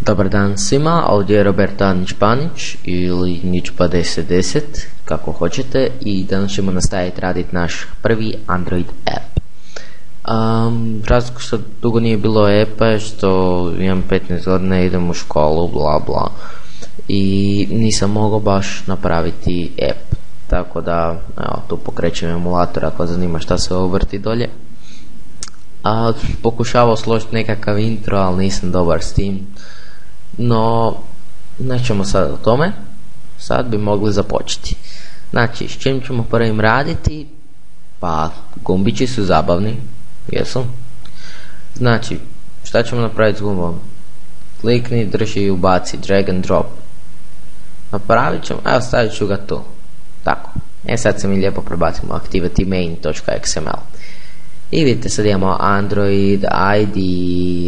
Dobar dan svima, ovdje je Roberto Anić-Panić ili Ničpa 1010, kako hoćete, i danas ćemo nastaviti raditi naš prvi Android app. Razlog što dugo nije bilo appa je što imam 15 godina, idem u školu, bla bla, i nisam mogao baš napraviti app, tako da evo, tu pokrećem emulator ako zanima šta se vrti dolje. Pokušavao složiti nekakav intro, ali nisam dobar s tim. No, nećemo sad o tome, sad bi mogli započeti. Znači, s čim ćemo prvim raditi? Pa, gumbići su zabavni, jesu? Znači, šta ćemo napraviti s gumbom? Klikni, drži i ubaci, drag and drop. Napravit ćemo, evo stavit ću ga tu. Tako, sad se mi lijepo prebacimo activity main.xml. I vidite, sad imamo Android, ID,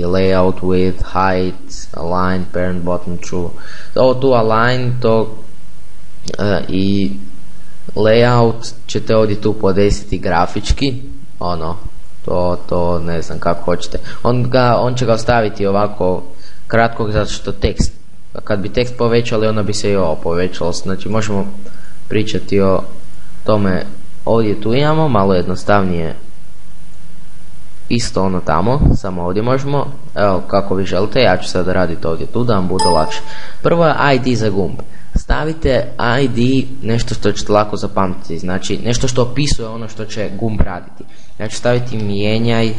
layout, width, height, align, parent, bottom, true. Ovo tu align, to i layout ćete ovdje tu podesiti grafički, to ne znam kako hoćete. On će ga ostaviti ovako kratkog zato što tekst, kad bi tekst povećali onda bi se i ovo povećalo. Znači možemo pričati o tome, ovdje tu imamo malo jednostavnije. Isto tamo, samo ovdje možemo, evo kako vi želite, ja ću sad raditi ovdje tu da vam bude lakše. Prvo je ID za gumb. Stavite ID nešto što ćete lako zapamtiti, znači nešto što opisuje ono što će gumb raditi. Ja ću staviti mijenjaj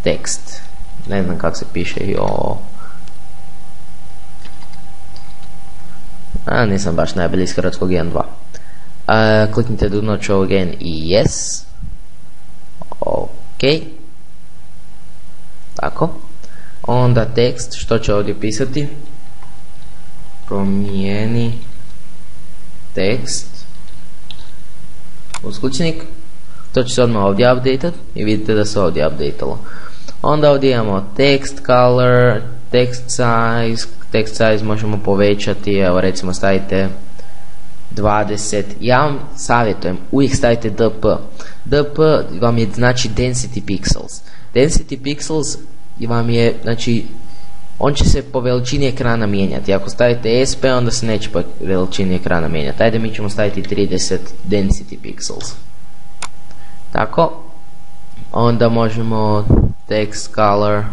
tekst, ne znam kako se piše, nisam baš najbolji iz hrvatskog 1.2. Kliknite do not show again i yes. Ok, tako, onda tekst, što će ovdje pisati? Promijeni tekst, uskličnik, to će se odmah ovdje updateat i vidite da se ovdje updatealo. Onda ovdje imamo text color, text size možemo povećati, evo recimo stavite 20, ja vam savjetujem, uvijek stavite DP. DP vam je znači density pixels. Density pixels vam je, znači, on će se po veličini ekrana mijenjati. Ako stavite SP, onda se neće po veličini ekrana mijenjati. Ajde, mi ćemo staviti 30 density pixels. Tako. Onda možemo text color,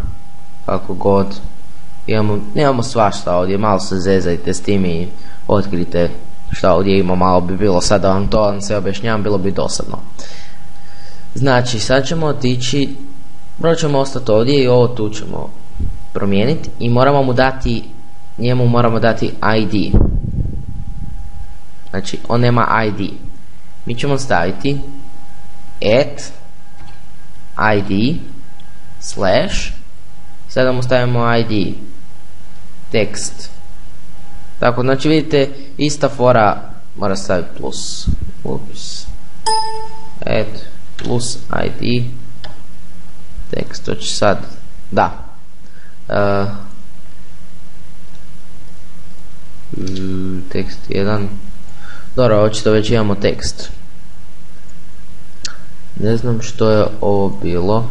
kako god. Imamo svašta ovdje, malo se zezajte s tim i otkrite šta ovdje ima, malo bi bilo sad da vam to sve objašnjavam, bilo bi dosadno. Znači, sad ćemo otići, prvo ćemo ostati ovdje i ovo tu ćemo promijeniti i moramo mu dati, njemu moramo dati ID. Znači, on nema ID. Mi ćemo staviti @ID / sada mu stavimo ID tekst. Tako, znači vidite, ista fora, mora staviti plus, plus ID tekst, to će sad, da, tekst 1, dobro, očito već imamo tekst, ne znam što je ovo bilo,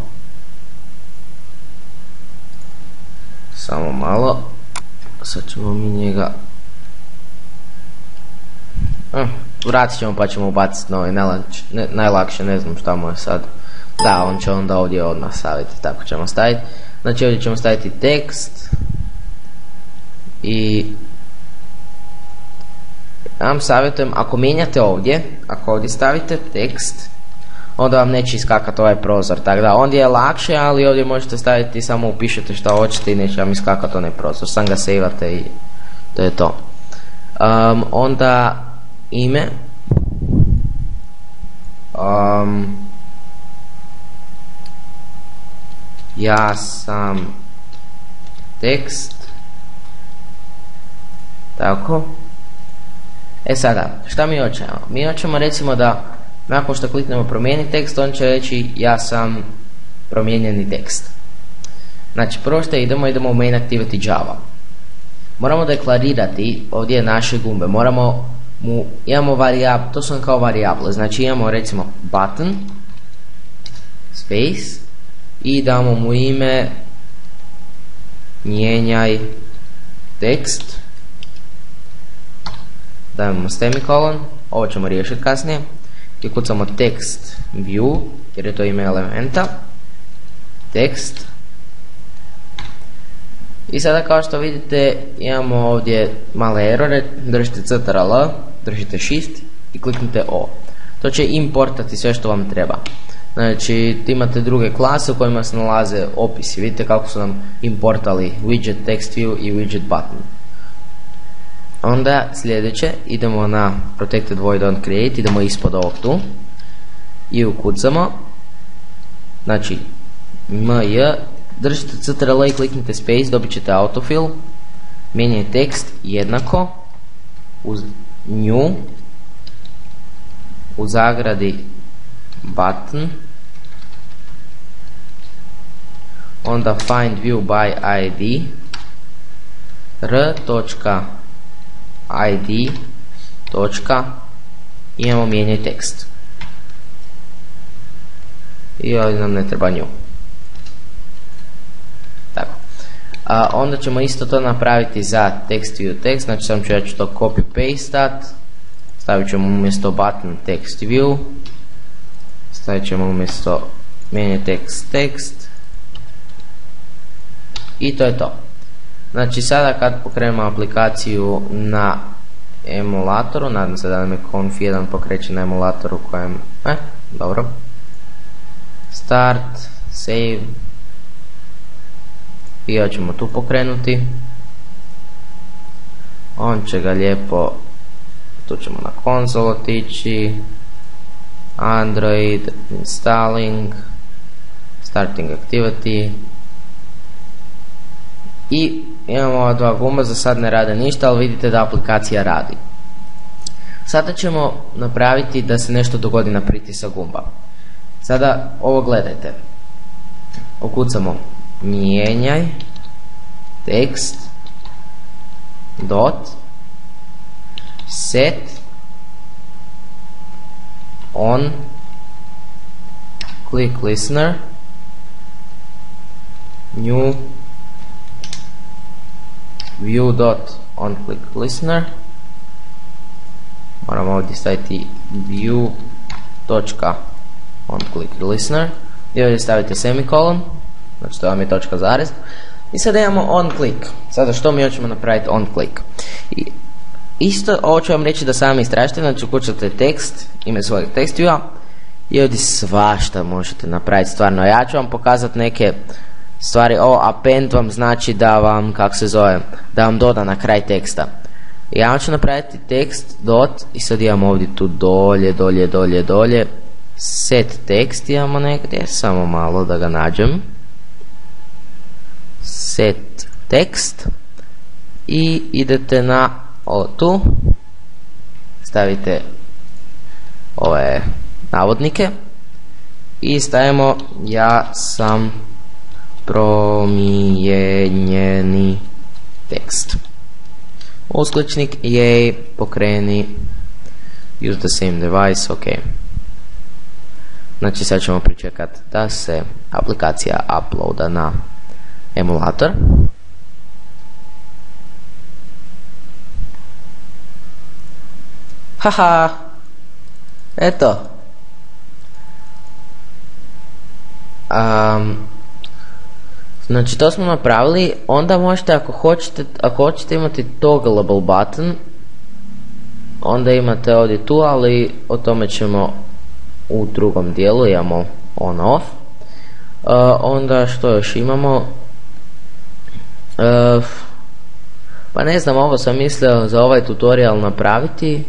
samo malo, sad ćemo mi njega, vratit ćemo pa ćemo ubaciti novi, najlakše, ne znam šta mu je sad. Da, on će onda ovdje odmah staviti, tako ćemo staviti. Znači ovdje ćemo staviti tekst i ja vam savjetujem, ako mijenjate ovdje, ako ovdje stavite tekst, onda vam neće iskakati ovaj prozor, tako da ondje je lakše, ali ovdje možete staviti, samo upišete šta hoćete i neće vam iskakati onaj prozor, sam ga saveate i to je to. Onda ime, ja sam tekst, tako. Sada, šta mi hoćemo? Mi hoćemo recimo da nakon što kliknemo promijeniti tekst, on će reći ja sam promijenjeni tekst. Znači prvo što idemo u main activity Java. Moramo deklarirati ovdje naše gumbe, imamo varijable, to su kao varijable, znači imamo recimo button space i damo mu ime mijenjaj tekst, dajemo semikolon, ovo ćemo riješiti kasnije, i kucamo text view, jer je to ime elementa, tekst. I sada kao što vidite imamo ovdje male errore, držite Ctrl, držite Shift i kliknite O. To će importati sve što vam treba. Znači imate druge klase u kojima se nalaze opisi, vidite kako su nam importali widget text view i widget button. Onda sljedeće idemo na protected void on create, idemo ispod ovog tu i ukucamo, znači MJ, držite Ctrl i kliknite space, dobit ćete autofill, mijenjaj tekst jednako uz new u zagradi button, onda find view by id r.id imamo mijenjaj tekst i ovdje nam ne treba new. Tako. Onda ćemo isto to napraviti za text view tekst, znači samo ću ja to copy pastat, stavit ćemo umjesto button text view, stavit ćemo umjesto mijenjaj tekst i to je to. Znači sada kad pokrenemo aplikaciju na emulatoru, nadam se da nam je conf1 pokreće na emulatoru kojem, dobro, start, save, i ja ćemo tu pokrenuti, on će ga lijepo, tu ćemo na konzol otići, Android, installing, starting activity, i imamo ova dva gumba, za sad ne rade ništa, ali vidite da aplikacija radi. Sada ćemo napraviti da se nešto dogodi na pritisak gumba. Sada ovo gledajte, ukucamo mijenjaj tekst dot set on click listener new view dot on click listener, moramo ovdje staviti view točka on click listener i ovdje stavite semikolon, znači to vam je točka zarez, i sada imamo on click. Sada što mi hoćemo napraviti on click? I isto ovo ću vam reći da sami istražite, znači ukucate tekst, ime svojeg text viewa i ovdje svašta možete napraviti stvarno. Ja ću vam pokazati neke stvari. Ovo append vam znači da vam, kako se zove, da vam doda na kraj teksta. Ja ću napraviti tekst dot i sad imamo ovdje tu dolje set tekst imamo negdje, samo malo da ga nađem, set tekst i idete na ovo tu, stavite ove navodnike i stavimo ja sam promijenjeni tekst. Uskličnik jej, pokreni, use the same device, ok. Znači sad ćemo pričekati da se aplikacija uploada na emulator. Haha, eto. Znači to smo napravili. Onda možete, ako hoćete imati toggleable button, onda imate ovdje tu, ali o tome ćemo u drugom dijelu. Imamo on off. Onda što još imamo, pa ne znam, ovo sam mislio za ovaj tutorial napraviti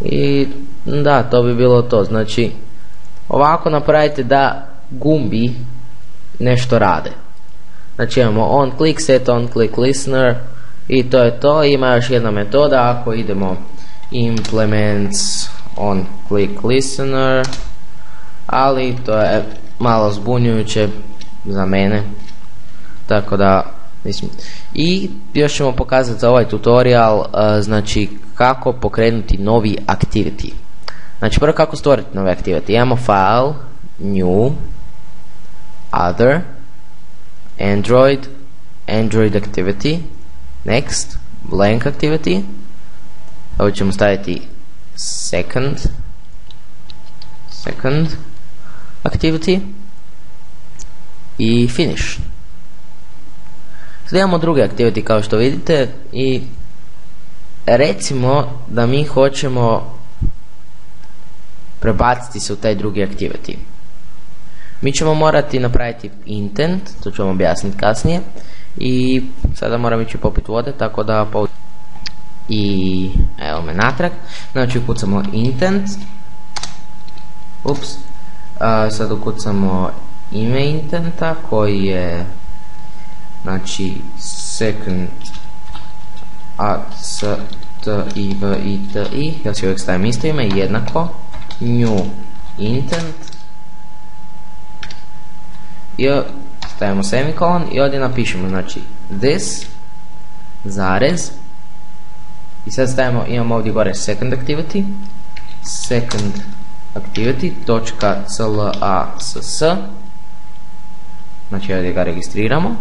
i da, to bi bilo to. Znači ovako napravite da gumbi nešto rade. Znači imamo on click, set on click listener i to je to. Ima još jedna metoda, ako idemo implements on click listener, ali to je malo zbunjujuće za mene, tako da mislim. I još ćemo pokazati za ovaj tutorial znači kako pokrenuti novi activity. Znači prvo kako stvoriti novi activity. Imamo file new other Android activity, next, blank activity, ovdje ćemo staviti second activity i finish. Sada imamo druge activity kao što vidite i recimo da mi hoćemo prebaciti se u taj drugi activity. Mi ćemo morati napraviti intent, to ću vam objasniti kasnije, i sada moram ići popiti vode, tako da i evo me natrag. Znači ukucamo intent, sad ukucamo ime intenta koji je znači second activity, ja si uvijek stavim isto ime, jednako new intent i stavimo semikolon i ovdje napišemo znači this zarez i sad stavimo, imamo ovdje gore second activity točka class, znači ovdje ga registriramo,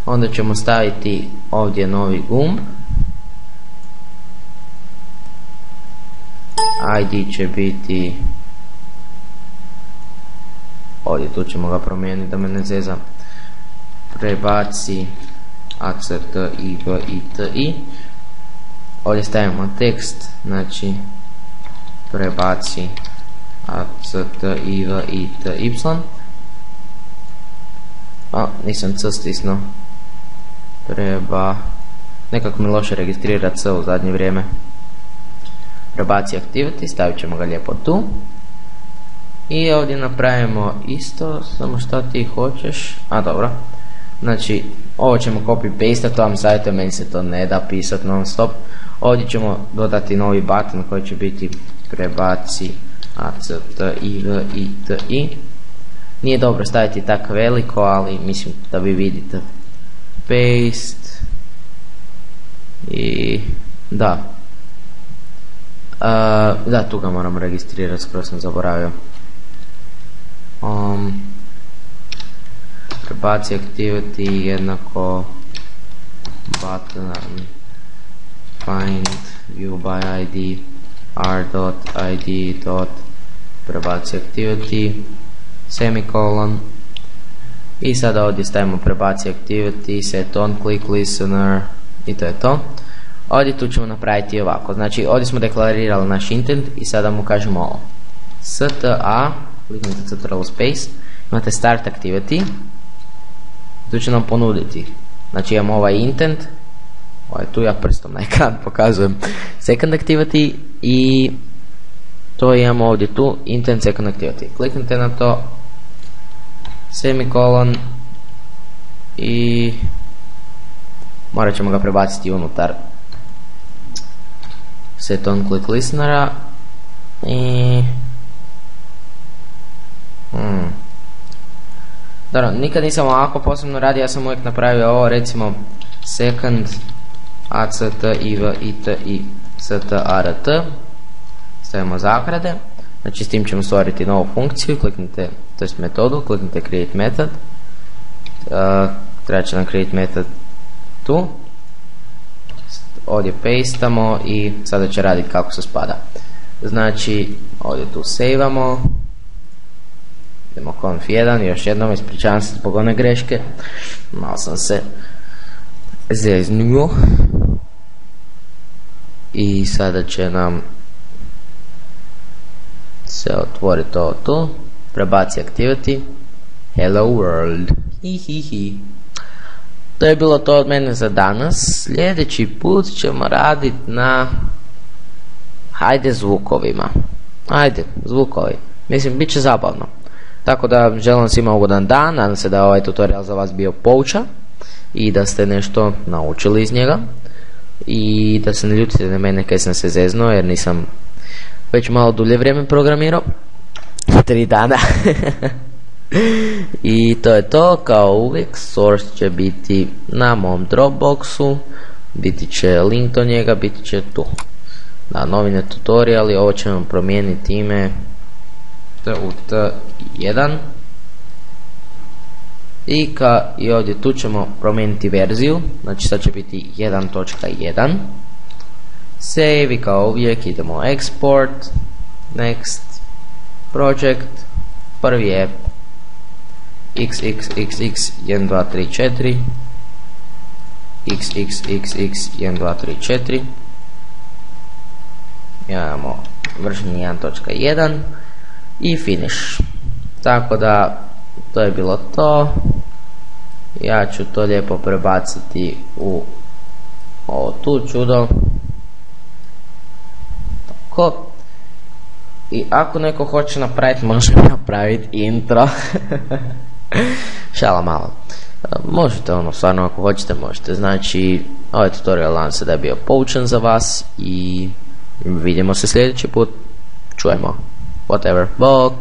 onda ćemo staviti ovdje novi gumb, ID će biti ovdje, tu ćemo ga promijeniti da me ne zeza, prebaci activity, ovdje stavimo tekst, znači prebaci activity, nisam c stisnuo, nekako mi loše registrira c u zadnje vrijeme, prebaci activity, stavit ćemo ga lijepo tu i ovdje napravimo isto, samo što ti hoćeš, dobro, znači ovo ćemo copy paste, to vam savjetujem, meni se to ne da pisati non stop. Ovdje ćemo dodati novi button koji će biti prebaci activity, nije dobro staviti tako veliko, ali mislim da vi vidite, paste i da, tu ga moram registrirati, skoro sam zaboravio. Prebaci activity jednako button find view by id r.id prebaci activity semikolon i sada ovdje stavimo prebaci activity, set on click listener i to je to. Ovdje tu ćemo napraviti ovako, znači ovdje smo deklarirali naš intent i sada mu kažemo ovo sta, kliknite Ctrl space, imate start activity, tu će nam ponuditi, znači imamo ovaj intent, tu ja prstom na ekran pokazujem second activity i to imamo ovdje tu, intent second activity, kliknite na to, semikolon i morat ćemo ga prebaciti unutar set on click listenera i dobro, nikad nisam ovako posebno radio, ja sam uvijek napravio ovo, recimo second activity start, stavimo zagrade, znači s tim ćemo stvoriti novu funkciju, kliknite, to jest metodu, kliknite create method, treba će nam create method tu, ovdje pastamo i sada će raditi kako se spada, znači ovdje tu saveamo, idemo conf 1, još jednom ispričavam se zbog one greške, malo sam se zeznuo i sada će nam se otvoriti ovo tu, prebaci activity, hello world, hihihi. To je bilo to od mene za danas. Sljedeći put ćemo raditi na zvukovima. Zvukovi. Mislim, bit će zabavno. Tako da želim svima ugodan dan, nadam se da je ovaj tutorial za vas bio poučan i da ste nešto naučili iz njega i da se ne ljutite na mene kad sam se zeznuo jer nisam već malo dulje vrijeme programirao, 3 dana. I to je to, kao uvijek, source će biti na mom Dropboxu, biti će link do njega, biti će tu. Da, novine tutoriali, ovo ćemo promijeniti ime u T1. i ovdje tu ćemo promijeniti verziju, znači sad će biti 1.1. Save i kao uvijek idemo export, next, project, prvi je xxxx1234, xxxx1234, imamo vršni 1.1 i finish. Tako da to je bilo to. Ja ću to lijepo prebaciti u ovo tu čudo. Tako. I ako neko hoće napraviti, može napraviti intro. Šala malo. Možete stvarno ako hoćete možete. Znači, ovaj tutorial nam se da je bio poučan za vas i vidimo se sljedeći put. Čujemo. Whatever. Bog.